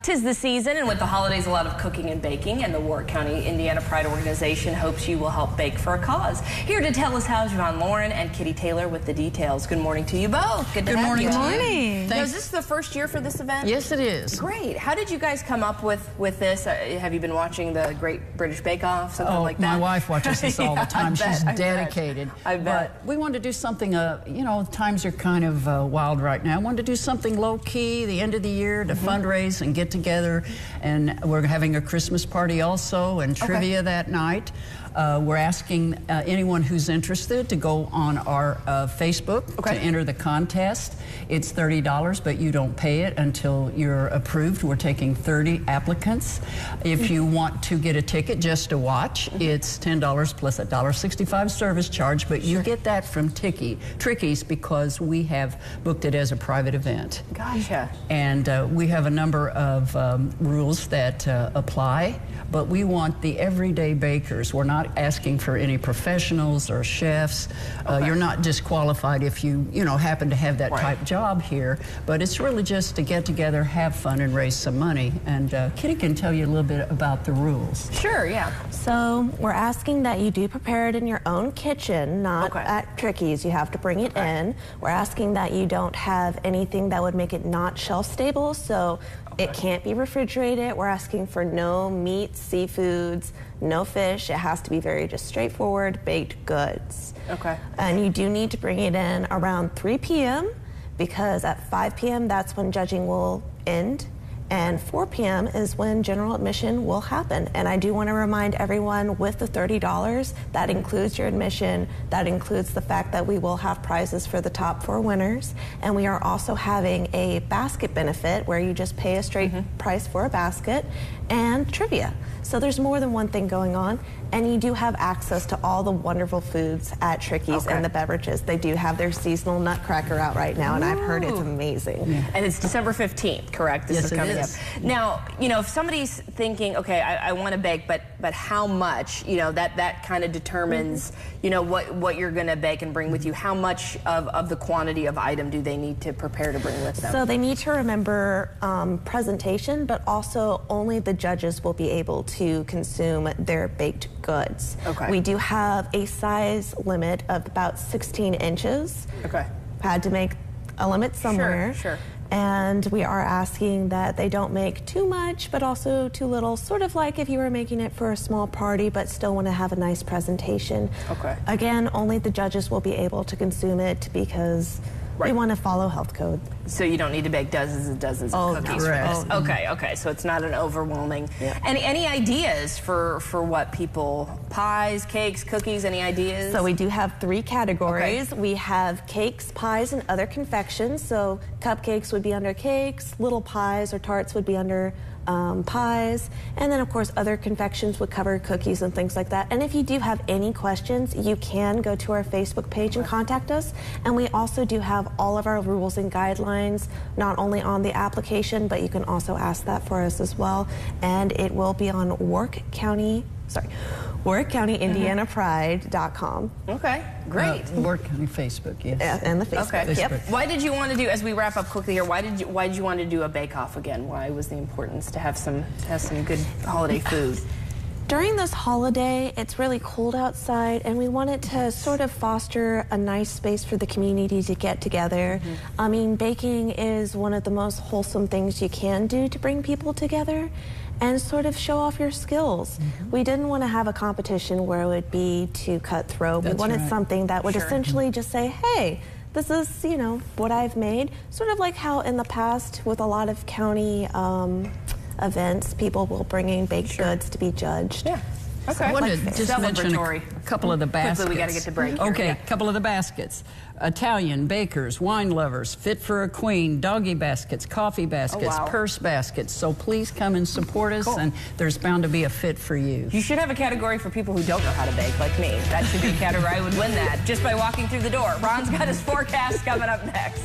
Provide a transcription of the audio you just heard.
'Tis the season, and with the holidays, a lot of cooking and baking, and the Warrick County Indiana Pride organization hopes you will help bake for a cause. Here to tell us how is Yvonne Lauren and Kitty Taylor with the details. Good morning to you both. Good to have you. Good morning. Now, is this the first year for this event? Yes, it is. Great. How did you guys come up with this? Have you been watching the Great British Bake Off, something like that? My wife watches this all the time. She's dedicated. I bet. But we wanted to do something, you know, times are kind of wild right now. I wanted to do something low-key, the end of the year, to fundraise and get together. And we're having a Christmas party also and trivia that night. We're asking anyone who's interested to go on our Facebook to enter the contest. It's $30, but you don't pay it until you're approved. We're taking 30 applicants. If you want to get a ticket just to watch, it's $10 plus a $1.65 service charge, but you get that from Trickies because we have booked it as a private event. Gotcha. And we have a number of rules that apply, but we want the everyday bakers. We're not asking for any professionals or chefs. You're not disqualified if you happen to have that type job here, but it's really just to get together, have fun, and raise some money. And Kitty can tell you a little bit about the rules. Sure, yeah. So we're asking that you do prepare it in your own kitchen, not at Trickies. You have to bring it in. We're asking that you don't have anything that would make it not shelf stable, so it can't be refrigerated. We're asking for no meat, seafoods, no fish. It has to be very just straightforward baked goods. And you do need to bring it in around 3 p.m. because at 5 p.m. that's when judging will end, and 4 p.m. is when general admission will happen. And I do want to remind everyone, with the $30, that includes your admission, that includes the fact that we will have prizes for the top 4 winners, and we are also having a basket benefit where you just pay a straight price for a basket, and trivia. So there's more than one thing going on, and you do have access to all the wonderful foods at Trickies and the beverages. They do have their seasonal nutcracker out right now, and I've heard it's amazing. And it's December 15th, correct? This is coming up. Now, if somebody's thinking, okay, I want to bake, but how much? That kind of determines, what you're going to bake and bring with you. How much of the quantity of item do they need to prepare to bring with them? So they need to remember presentation, but also only the judges will be able to consume their baked goods. We do have a size limit of about 16 inches. Had to make a limit somewhere. Sure. And we are asking that they don't make too much, but also too little, sort of like if you were making it for a small party, but still want to have a nice presentation. Again, only the judges will be able to consume it because we want to follow health code. So you don't need to bake dozens and dozens of cookies for this. Okay, so it's not an overwhelming. Any ideas for what people, pies, cakes, cookies, any ideas? So we do have 3 categories. We have cakes, pies, and other confections. So cupcakes would be under cakes, little pies or tarts would be under pies, and then of course other confections would cover cookies and things like that. And if you do have any questions, you can go to our Facebook page and contact us. And we also do have all of our rules and guidelines, not only on the application, but you can also ask that for us as well. And it will be on Warrick County Indiana Pride.com. Okay, great. Warrick County Facebook, yes. And the Facebook. Why did you want to do, as we wrap up quickly here, why did you want to do a bake-off again? Why was the importance to have some good holiday food? During this holiday, it's really cold outside, and we wanted to sort of foster a nice space for the community to get together. I mean, baking is one of the most wholesome things you can do to bring people together and sort of show off your skills. We didn't want to have a competition where it would be too cutthroat. We wanted something that would essentially just say, hey, this is, what I've made. Sort of like how in the past with a lot of county events, people will bring in baked goods to be judged. I wanted to just mention a couple of the baskets. Quickly, we got to get to break here. Okay, a couple of the baskets. Italian, bakers, wine lovers, fit for a queen, doggy baskets, coffee baskets, purse baskets. So please come and support us, and there's bound to be a fit for you. You should have a category for people who don't know how to bake, like me. That should be a category. I would win that just by walking through the door. Ron's got his forecast coming up next.